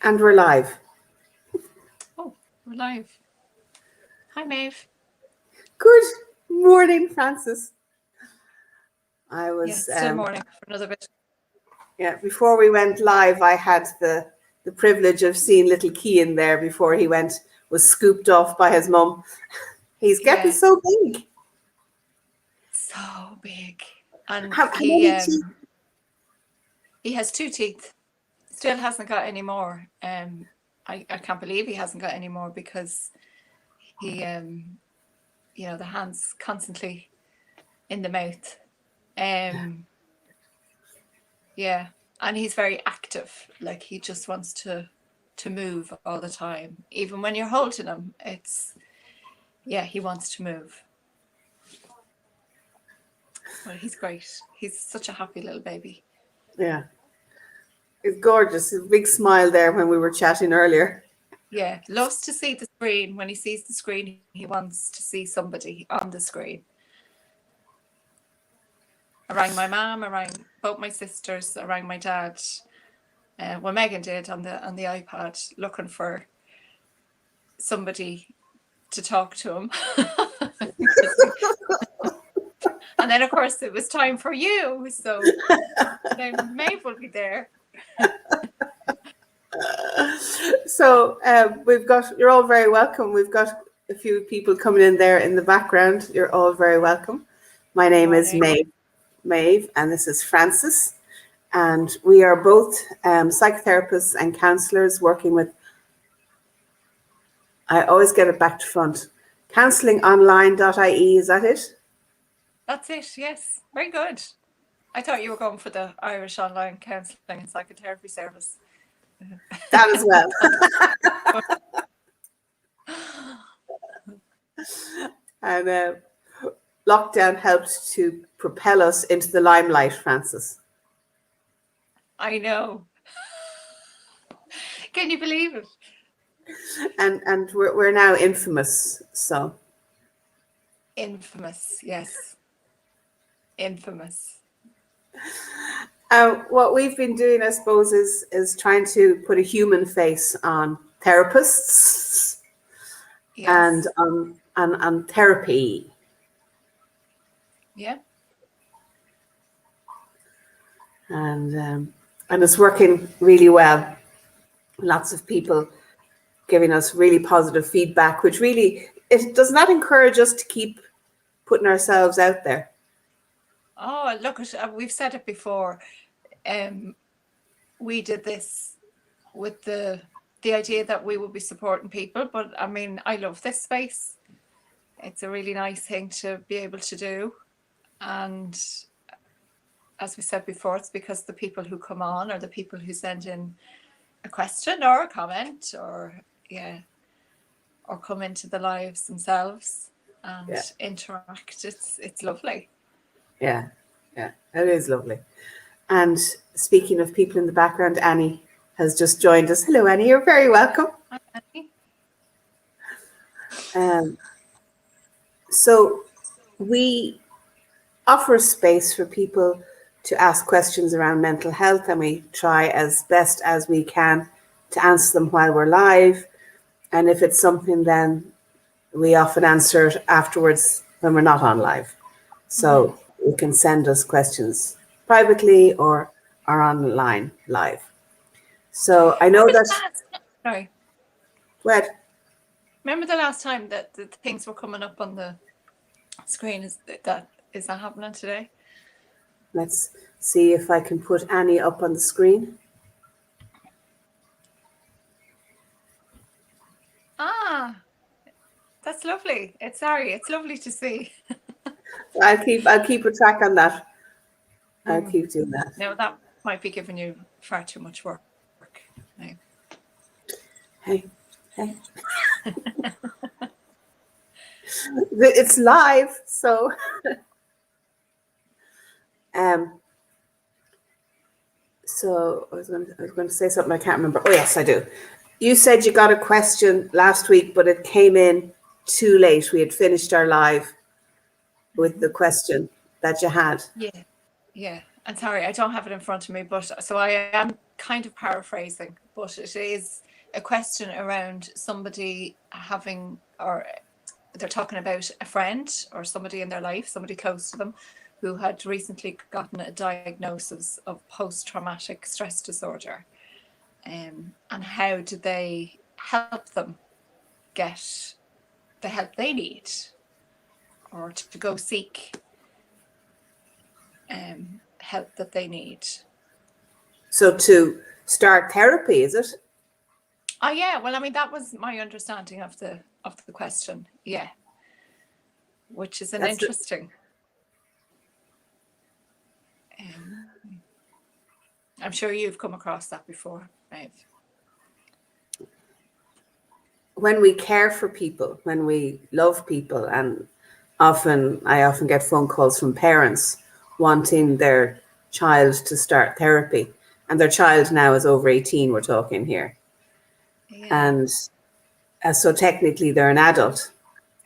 And we're live. Oh, we're live. Hi, Maeve. Good morning, Francis. Yeah, it's still morning for another bit. Before we went live, I had the privilege of seeing little Kean there before he was scooped off by his mum. He's getting so big. So big. And How many teeth? he has 2 teeth. Still hasn't got any more. I can't believe he hasn't got any more because he, the hand's constantly in the mouth. Yeah, and he's very active. Like he just wants to move all the time. Even when you're holding him, he wants to move. Well, he's great. He's such a happy little baby. Yeah. It's gorgeous. A big smile there when we were chatting earlier. Yeah, loves to see the screen. When he sees the screen, he wants to see somebody on the screen. I rang my mum, I rang both my sisters, I rang my dad. Well, Megan did on the iPad, looking for somebody to talk to him. And then, of course, it was time for you. So then Maeve will be there. So you're all very welcome. We've got a few people coming in there in the background. You're all very welcome. My name is Maeve, and this is Francis. And we are both psychotherapists and counsellors working with, I always get it back to front, counsellingonline.ie, is that it? That's it, yes. Very good. I thought you were going for the Irish Online Counselling and Psychotherapy Service. That as well. And lockdown helped to propel us into the limelight, Francis. I know. Can you believe it? And we're now infamous, so. Infamous, yes. Infamous. What we've been doing, I suppose, is trying to put a human face on therapists and on therapy. Yeah. And it's working really well. Lots of people giving us really positive feedback, which really, it does not encourage us to keep putting ourselves out there. Oh, look, we've said it before. We did this with the idea that we would be supporting people, but I mean, I love this space. It's a really nice thing to be able to do. And as we said before, it's because the people who come on are the people who send in a question or a comment or come into the lives themselves and interact. It's lovely. Yeah, it is lovely. And speaking of people in the background, Annie has just joined us. Hello, Annie. You're very welcome. Hi, Annie. So we offer a space for people to ask questions around mental health, and we try as best as we can to answer them while we're live. And if it's something, then we often answer it afterwards when we're not on live. So you can send us questions privately or online live. So I know that. Sorry. What? Remember the last time that the things were coming up on the screen? Is that happening today? Let's see if I can put Annie up on the screen. Ah, that's lovely. It's lovely to see. I'll keep a track on that. I'll keep doing that. No, that might be giving you far too much work. No. Hey. It's live, so. So I was going to say something, I can't remember. Oh yes, I do. You said you got a question last week, but it came in too late. We had finished our live with the question that you had. Yeah, and sorry, I don't have it in front of me, but so I am kind of paraphrasing, but it is a question around somebody having, or they're talking about a friend or somebody in their life, somebody close to them, who had recently gotten a diagnosis of post-traumatic stress disorder, and how do they help them get the help they need, or to go seek help that they need. So to start therapy, is it? Oh yeah, well, I mean, that was my understanding of the question. Yeah, which is an That's the, interesting. Um, I'm sure you've come across that before, Maeve. when we care for people, when we love people, and I often get phone calls from parents wanting their child to start therapy, and their child now is over 18. We're talking here, Yeah. and so technically they're an adult.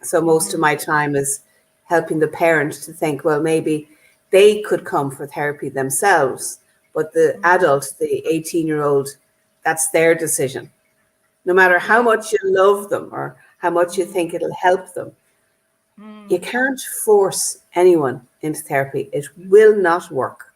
So most of Mm-hmm. my time is helping the parent to think, well, maybe they could come for therapy themselves, but the Mm-hmm. adult, the 18-year-old, that's their decision. No matter how Yeah. much you love them or how much you Mm-hmm. think it'll help them, you Mm-hmm. can't force anyone into therapy. It will not work.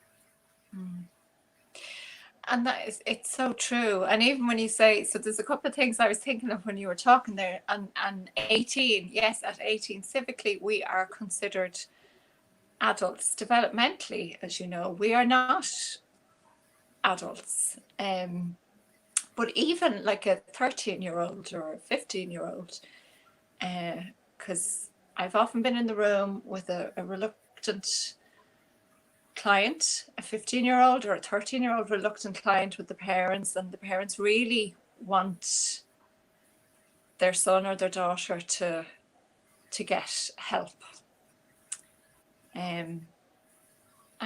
And that is, it's so true. And even when you say, so there's a couple of things I was thinking of when you were talking there, and 18, yes, at 18, civically, we are considered adults. Developmentally, as you know, we are not adults. But even like a 13-year-old or a 15-year-old, because I've often been in the room with a reluctant client, a 15-year-old or a 13-year-old reluctant client with the parents, and the parents really want their son or their daughter to get help. And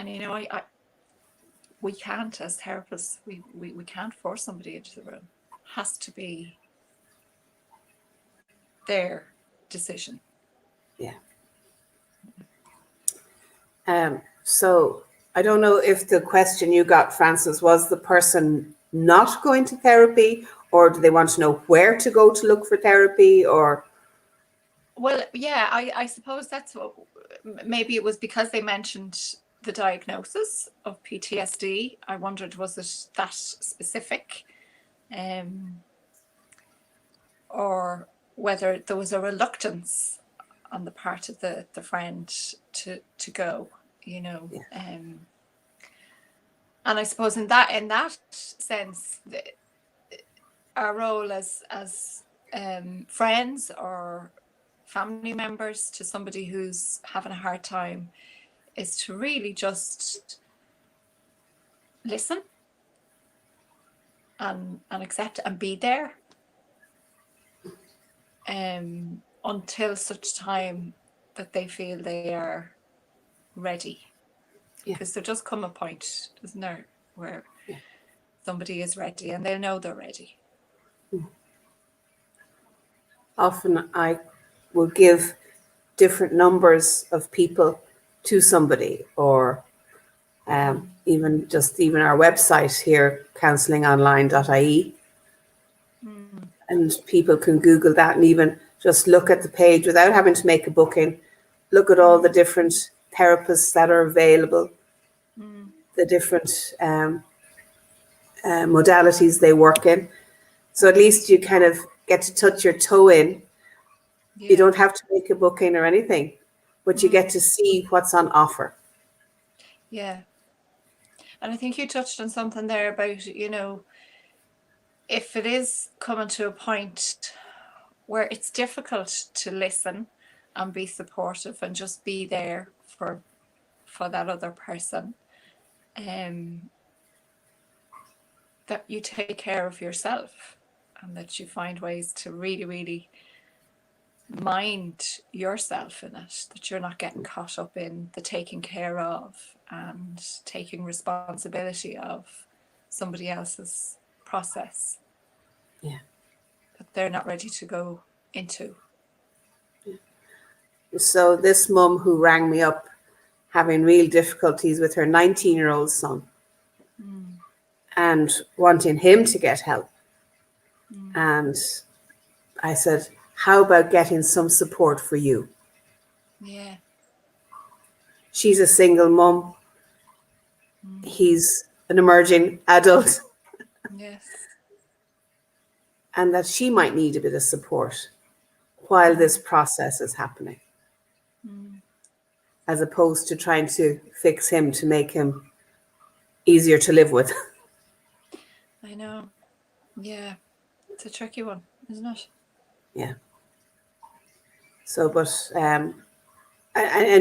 you know, I we can't, as therapists, we can't force somebody into the room. It has to be their decision. Yeah. So I don't know if the question you got, Francis, was the person not going to therapy, or do they want to know where to go to look for therapy, or Well, yeah, I suppose that's what, maybe it was because they mentioned the diagnosis of PTSD. I wondered, was it that specific? Or whether there was a reluctance on the part of the friend to go, you know. yeah, And I suppose in that sense, our role as friends or family members to somebody who's having a hard time is to really just listen and accept and be there, until such time that they feel they are ready. yeah, Because there does come a point, doesn't there, where yeah. somebody is ready and they'll know they're ready. Often I will give different numbers of people to somebody, or even our website here, counsellingonline.ie, and people can Google that and even just look at the page without having to make a booking. Look at all the different therapists that are available, the different modalities they work in. So at least you kind of get to touch your toe in. You Yeah. don't have to make a booking or anything, but you get to see what's on offer. Yeah. And I think you touched on something there about, you know, if it is coming to a point where it's difficult to listen and be supportive and just be there for that other person, that you take care of yourself and that you find ways to really, really mind yourself in it, that you're not getting caught up in the taking care of and taking responsibility of somebody else's process Yeah. that they're not ready to go into. So this mum who rang me up having real difficulties with her 19-year-old son and wanting him to get help. And I said, how about getting some support for you? Yeah. She's a single mum. He's an emerging adult. Yes. And that she might need a bit of support while this process is happening, as opposed to trying to fix him to make him easier to live with. I know. Yeah. It's a tricky one, isn't it? Yeah. So, but, and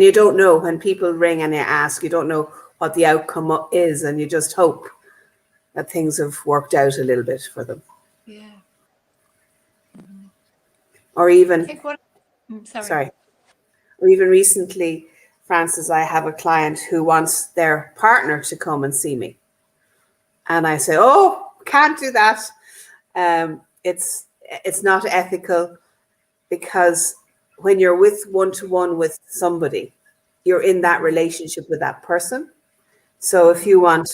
you don't know when people ring and you ask, you don't know what the outcome is, and you just hope that things have worked out a little bit for them. Yeah. Or I even, think what. Sorry. sorry, or even recently, Francis, I have a client who wants their partner to come and see me. And I say, oh, can't do that. It's not ethical, because when you're with one-to-one with somebody, you're in that relationship with that person. So if you want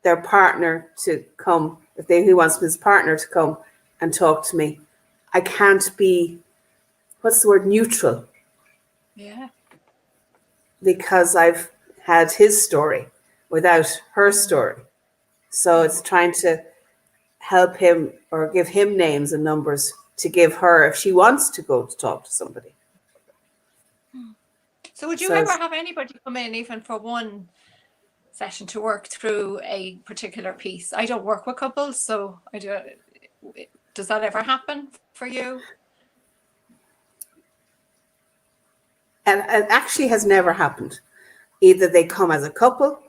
their partner to come, who wants his partner to come and talk to me, I can't be, what's the word, neutral. Yeah. Because I've had his story without her story. So it's trying to help him or give him names and numbers to give her if she wants to go to talk to somebody. So would you ever have anybody come in even for one session to work through a particular piece? I don't work with couples, so I do. Does that ever happen for you? And it actually has never happened. Either they come as a couple,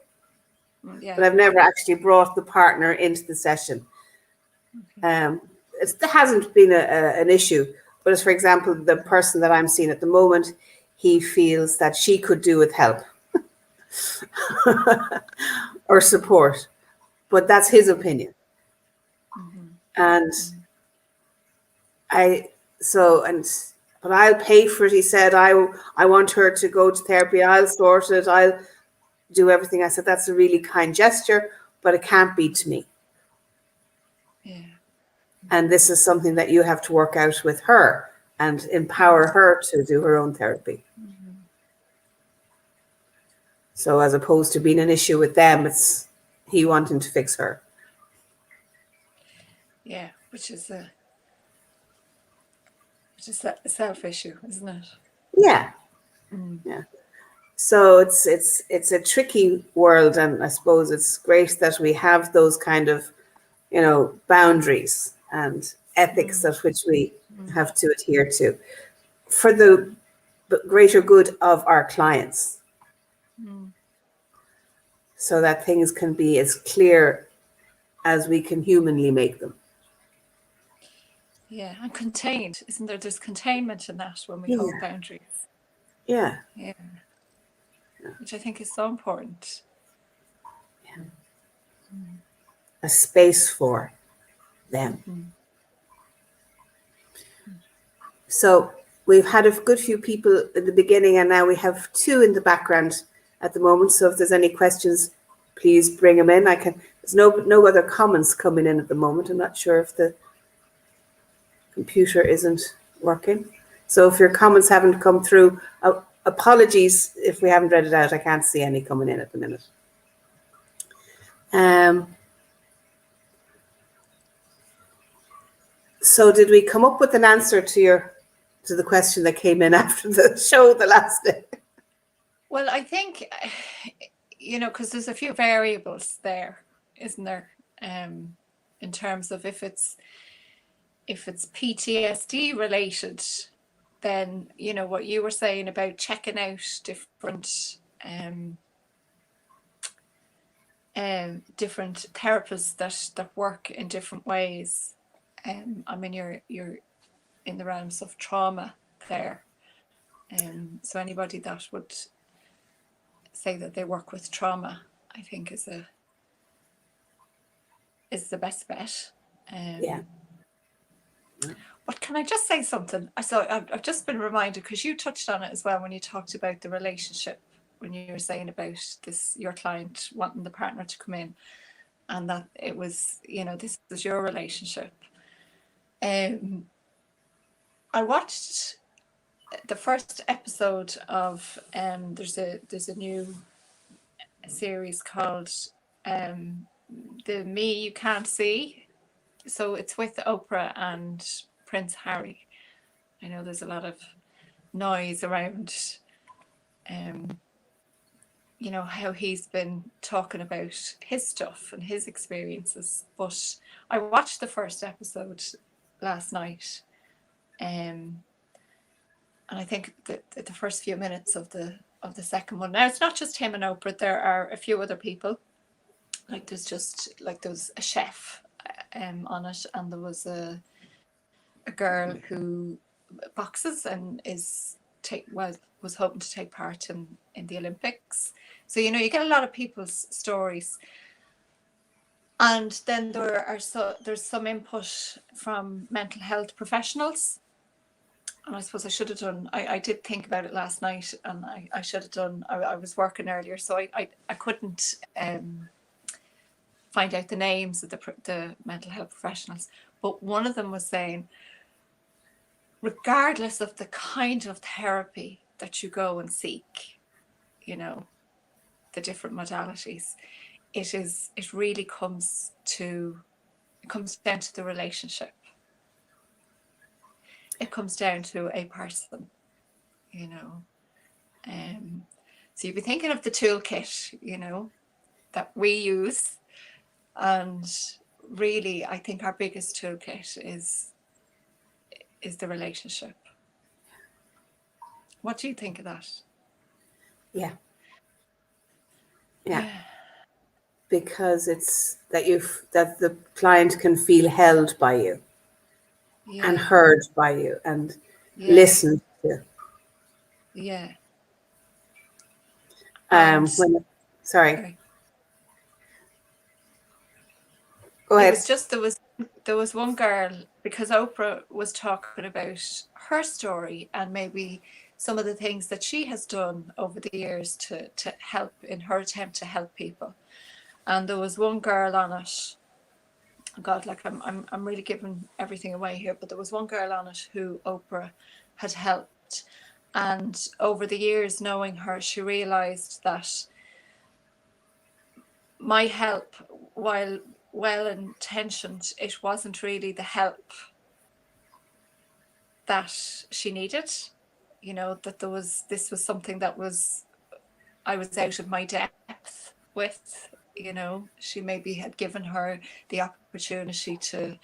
but I've never actually brought the partner into the session. There hasn't been an issue, but as for example, the person that I'm seeing at the moment, he feels that she could do with help or support, but that's his opinion. And but I'll pay for it. He said, I want her to go to therapy. I'll sort it. I'll do everything. I said, that's a really kind gesture, but it can't be to me. Yeah. And this is something that you have to work out with her and empower her to do her own therapy. So as opposed to being an issue with them, it's he wanting to fix her. Yeah, which is a self issue, isn't it? Yeah. Yeah. So it's a tricky world, and I suppose it's great that we have those kind of, boundaries and ethics that which we have to adhere to for the greater good of our clients, so that things can be as clear as we can humanly make them. Yeah, and contained, isn't there? There's containment in that when we hold boundaries. Yeah. Yeah. Which I think is so important. Yeah. A space for them. So we've had a good few people at the beginning, and now we have two in the background at the moment. So if there's any questions, please bring them in. There's no other comments coming in at the moment. I'm not sure if the computer isn't working. So if your comments haven't come through, apologies if we haven't read it out. I can't see any coming in at the minute. So did we come up with an answer to the question that came in after the show the last day? Well, I think, because there's a few variables there, isn't there? In terms of if it's PTSD related, then, what you were saying about checking out different different therapists that work in different ways. I mean, you're in the realms of trauma there. So anybody that would say that they work with trauma, I think is the best bet. Yeah. But can I just say something? I've just been reminded, because you touched on it as well when you talked about the relationship when you were saying about this, your client wanting the partner to come in, and that it was, you know, this was your relationship. I watched the first episode of there's a new series called The Me You Can't See. So it's with Oprah and Prince Harry. I know there's a lot of noise around you know, how he's been talking about his stuff and his experiences. But I watched the first episode last night, and I think that the first few minutes of the second one. Now it's not just him and Oprah. There are a few other people. Like there's a chef on it, and there was a girl who boxes and was hoping to take part in the Olympics. So, you know, you get a lot of people's stories. And then there's some input from mental health professionals. And I suppose I should have done, I did think about it last night, and I should have done, I was working earlier, so I couldn't find out the names of the mental health professionals. But one of them was saying, regardless of the kind of therapy that you go and seek, you know, the different modalities, it really comes down to the relationship. It comes down to a person, you know. So you'd be thinking of the toolkit, you know, that we use, and really I think our biggest toolkit is the relationship. What do you think of that? Yeah. Because it's that the client can feel held by you and heard by you and listened to. Yeah. Sorry. Go ahead. It was just there was one girl, because Oprah was talking about her story and maybe some of the things that she has done over the years to help in her attempt to help people. And there was one girl on it. God, like I'm really giving everything away here, but there was one girl on it who Oprah had helped. And over the years knowing her, she realized that my help, while well-intentioned, it wasn't really the help that she needed. You know, that this was something that I was out of my depth with. You know, she maybe had given her the opportunity to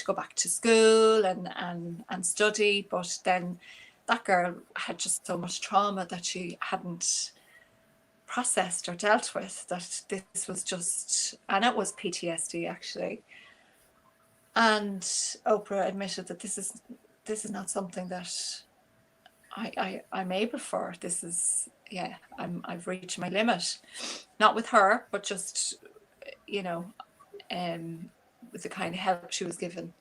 go back to school and study, but then that girl had just so much trauma that she hadn't processed or dealt with, that this was just, and it was PTSD actually. And Oprah admitted that this is not something that I'm able for. This is, I've reached my limit, not with her, but just, you know, with the kind of help she was given.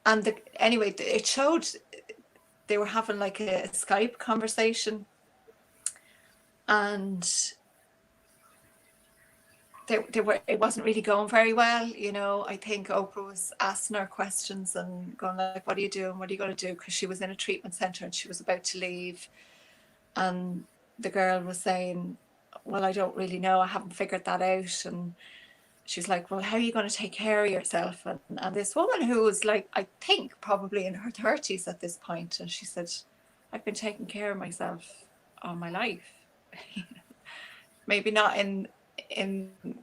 And anyway, it showed they were having like a Skype conversation, and it wasn't really going very well. You know, I think Oprah was asking her questions and going like, what are you doing? What are you going to do? Because she was in a treatment center and she was about to leave. And the girl was saying, well, I don't really know. I haven't figured that out. And she's like, well, how are you going to take care of yourself? And this woman who was like, I think probably in her 30s at this point, and she said, I've been taking care of myself all my life. Maybe not in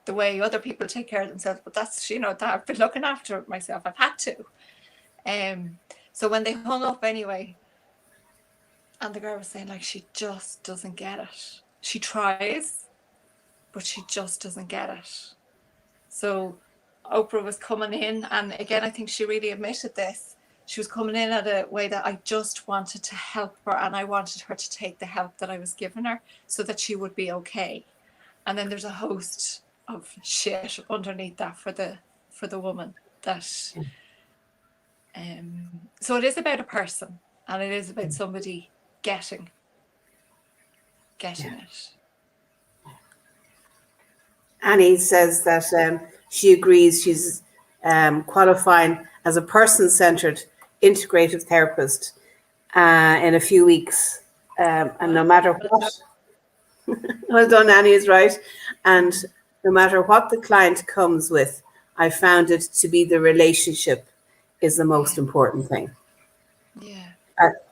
the way other people take care of themselves, but that's, you know, that I've been looking after myself. I've had to. So when they hung up anyway, and the girl was saying like, she just doesn't get it. She tries, but she just doesn't get it. So Oprah was coming in, and again, I think she really admitted this. She was coming in at a way that I just wanted to help her, and I wanted her to take the help that I was giving her so that she would be okay. And then there's a host of shit underneath that for the woman that so it is about a person, and it is about somebody getting it. Annie says that she agrees she's qualifying as a person-centered integrative therapist in a few weeks. And no matter what, well done, Annie is right. And no matter what the client comes with, I found it to be the relationship is the most important thing. Yeah.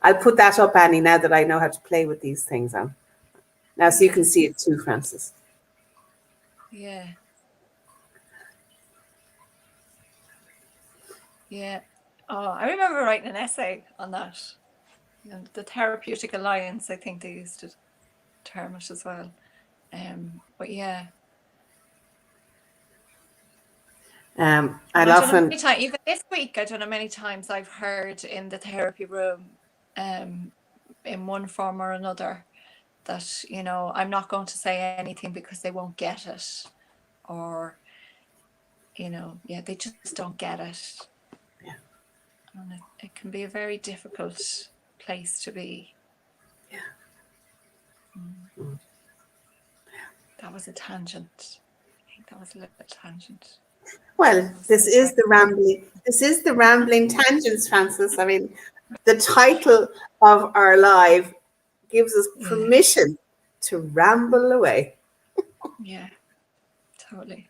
I'll put that up, Annie, now that I know how to play with these things on. Now, so you can see it too, Frances. Yeah. Yeah. Oh, I remember writing an essay on that. The therapeutic alliance, I think they used to term it as well. But yeah. I'll often, even this week, I don't know, many times I've heard in the therapy room, in one form or another, that, you know, I'm not going to say anything because they won't get it, or, you know, yeah, they just don't get it. Yeah. And it can be a very difficult place to be. Yeah. That was a tangent. I think that was a little tangent. well, this is the rambling tangents, Frances. I mean, the title of our live gives us permission to ramble away. Yeah, totally.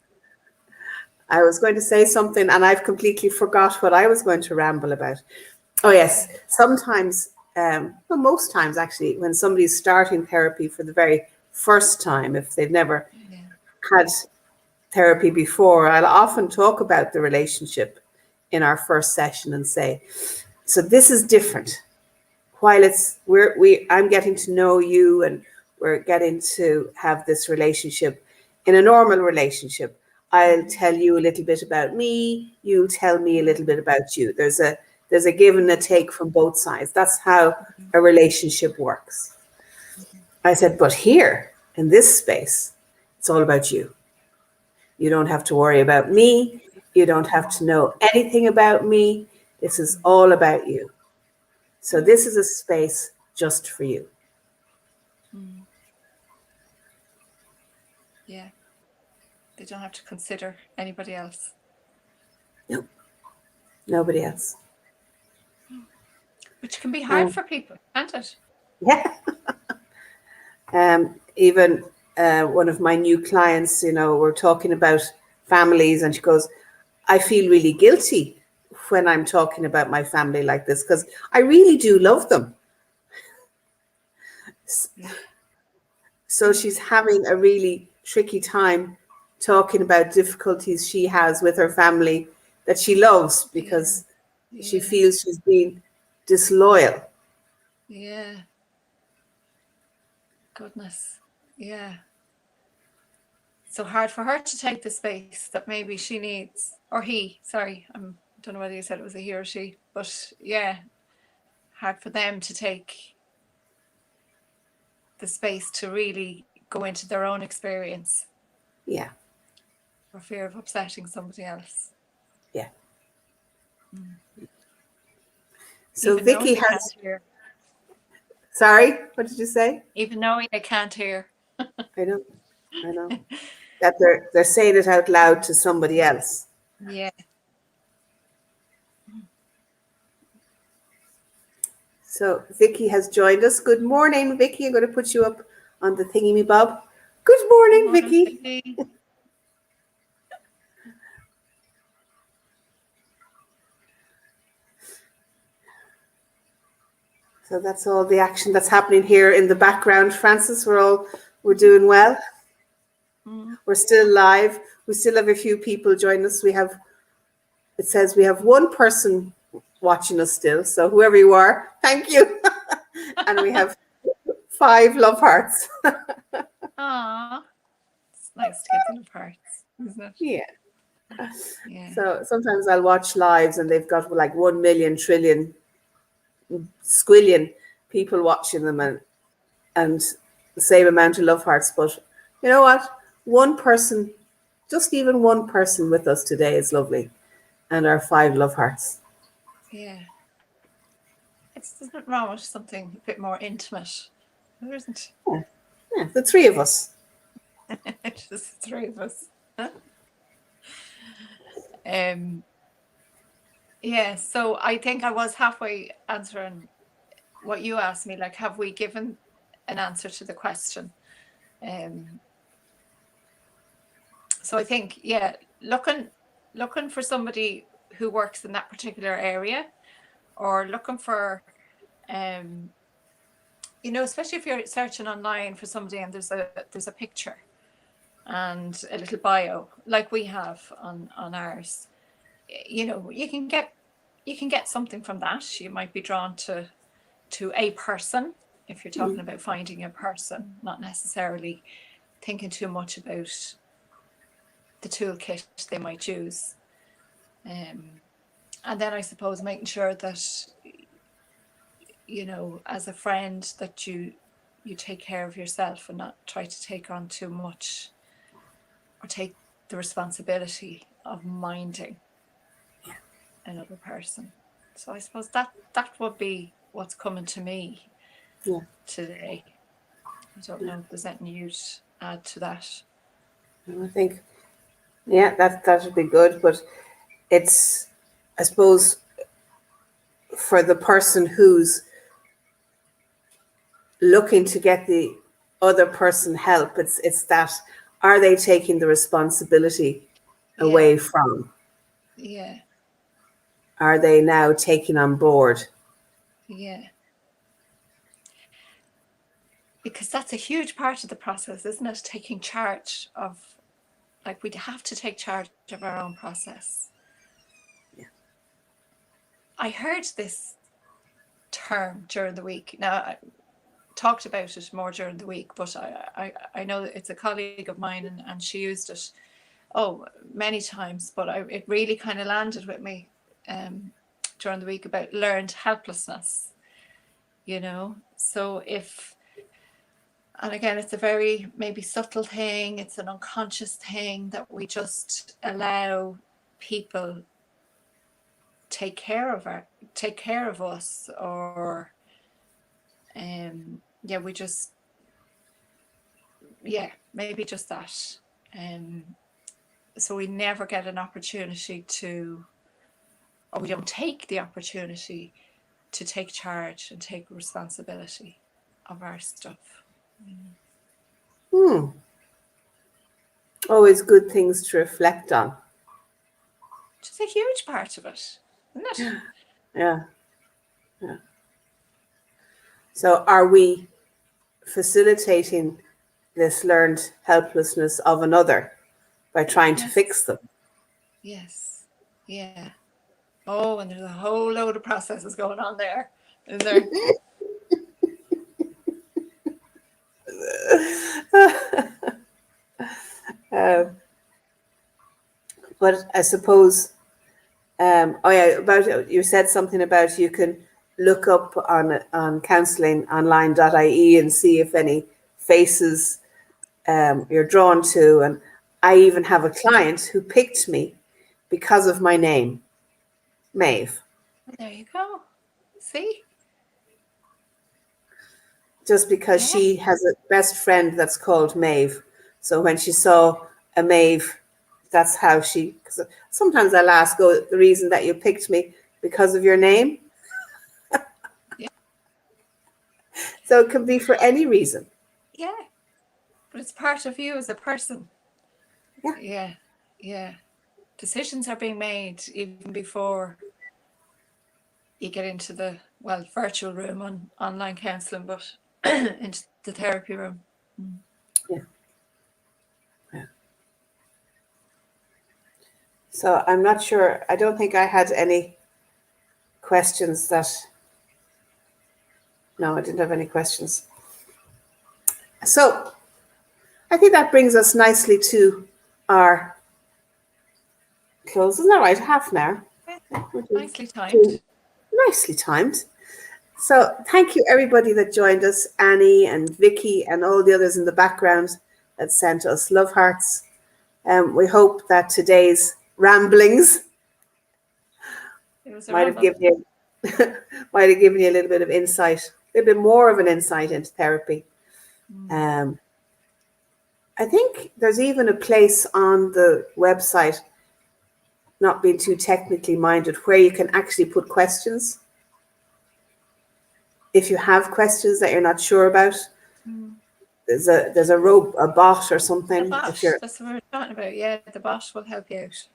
I was going to say something and I've completely forgot what I was going to ramble about. Oh, yes. Sometimes, well, most times actually, when somebody's starting therapy for the very first time, if they've never had therapy before, I'll often talk about the relationship in our first session and say, so this is different. While I'm getting to know you and we're getting to have this relationship in a normal relationship, I'll tell you a little bit about me, you tell me a little bit about you. There's a give and a take from both sides. That's how a relationship works. I said, but here in this space, it's all about you. You don't have to worry about me. You don't have to know anything about me. This is all about you. So this is a space just for you. Yeah. They don't have to consider anybody else. No, nobody else. Which can be hard for people, can't it? Yeah. Even one of my new clients, you know, we're talking about families, and she goes, I feel really guilty when I'm talking about my family like this because I really do love them. So she's having a really tricky time talking about difficulties she has with her family that she loves because she feels she's being disloyal. Yeah. Goodness. Yeah. So hard for her to take the space that maybe she needs, or he, sorry, I don't know whether you said it was a he or she, but yeah, hard for them to take the space to really go into their own experience. Yeah. For fear of upsetting somebody else. Yeah. So Even Vicky has. Sorry, what did you say? Even knowing they can't hear. I know. That they're saying it out loud to somebody else. Yeah. So Vicky has joined us. Good morning, Vicky. I'm going to put you up on the thingy me bob. Good morning, Vicky. So that's all the action that's happening here in the background. Frances, we're doing well. We're still live. We still have a few people join us. It says we have one person watching us still. So whoever you are, thank you. And we have 5 love hearts. Aww. It's nice to get the love hearts, isn't it? Yeah. So sometimes I'll watch lives and they've got like 1 million trillion squillion people watching them and the same amount of love hearts. But you know what? One person, just even one person with us today is lovely. And our 5 love hearts. Yeah. Isn't it wrong with something a bit more intimate? There isn't. Yeah, the 3 of us. Just the 3 of us. um, yeah, so I think I was halfway answering what you asked me, like, have we given an answer to the question? So I think, yeah, looking for somebody who works in that particular area, or looking for, especially if you're searching online for somebody and there's a picture and a little bio like we have on ours, you can get something from that. You might be drawn to a person if you're talking about finding a person, not necessarily thinking too much about the toolkit they might use. And then I suppose making sure that, as a friend, that you take care of yourself and not try to take on too much or take the responsibility of minding another person. So I suppose that would be what's coming to me today. I don't know if there's anything you'd add to that. I think, that would be good. But it's, I suppose, for the person who's looking to get the other person help, it's that, are they taking the responsibility away from? Yeah. Are they now taking on board? Yeah. Because that's a huge part of the process, isn't it? Taking charge of, like, we'd have to take charge of our own process. Yeah. I heard this term during the week. Now, I talked about it more during the week, but I know that it's a colleague of mine, and she used it many times, but it really kind of landed with me during the week, about learned helplessness. So and again, it's a very maybe subtle thing, it's an unconscious thing that we just allow people take care of us, or we just, maybe just that. So we never get an opportunity to, or we don't take the opportunity to take charge and take responsibility of our stuff. Always good things to reflect on. Which is a huge part of it, isn't it? Yeah. So are we facilitating this learned helplessness of another by trying to fix them? Yes. Yeah. Oh, and there's a whole load of processes going on there, isn't there? But I suppose, about, you said something about you can look up on counsellingonline.ie and see if any faces you're drawn to. And I even have a client who picked me because of my name, Maeve. There you go. See? Just because she has a best friend that's called Maeve. So when she saw a Maeve, that's how she, cause sometimes I'll ask, the reason that you picked me because of your name? Yeah. So it can be for any reason. Yeah. But it's part of you as a person. Yeah. Yeah. Yeah. Decisions are being made even before you get into the, virtual room on online counselling, but into the therapy room. Yeah. Yeah. So I'm not sure. I don't think I had any questions no, I didn't have any questions. So I think that brings us nicely to our close. Isn't that right? Half an hour. Nicely timed. Nicely timed. So thank you everybody that joined us, Annie and Vicky and all the others in the background that sent us love hearts. We hope that today's ramblings might have given you a little bit of insight, a little bit more of an insight into therapy. I think there's even a place on the website, not being too technically minded, where you can actually put questions. If you have questions that you're not sure about, there's a bot or The something. bot, If you're that's what we were talking about. Yeah, the bot will help you out.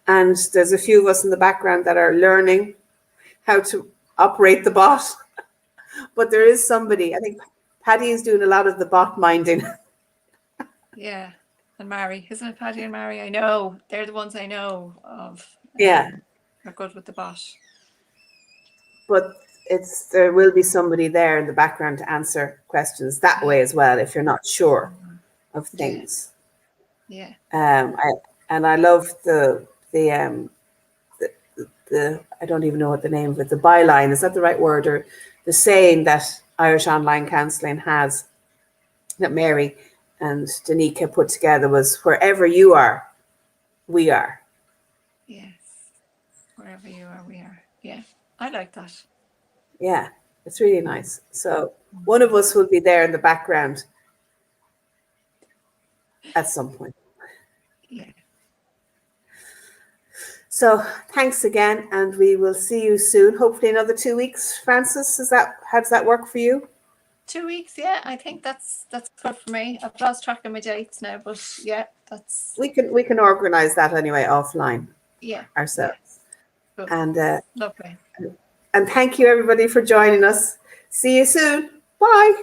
And there's a few of us in the background that are learning how to operate the bot. But there is somebody, I think Paddy is doing a lot of the bot minding. Yeah. And Mary, isn't it Paddy and Mary? I know. They're the ones I know of. Yeah. They're good with the bot. But there will be somebody there in the background to answer questions that way as well, if you're not sure of things. Yeah. I love the I don't even know what the name of it, the byline, is that the right word, or the saying that Irish Online Counselling has, that Mary and Danica put together, was wherever you are, we are. Yes. Wherever you are, we are. Yeah. I like that. Yeah, it's really nice. So one of us will be there in the background at some point. Yeah. So thanks again, and we will see you soon. Hopefully another 2 weeks. Frances, how does that work for you? 2 weeks, yeah. I think that's good for me. I've lost track of my dates now, but yeah, that's We can organise that anyway offline. Yeah. Ourselves. Yeah. And lovely. And thank you everybody for joining us. See you soon. Bye.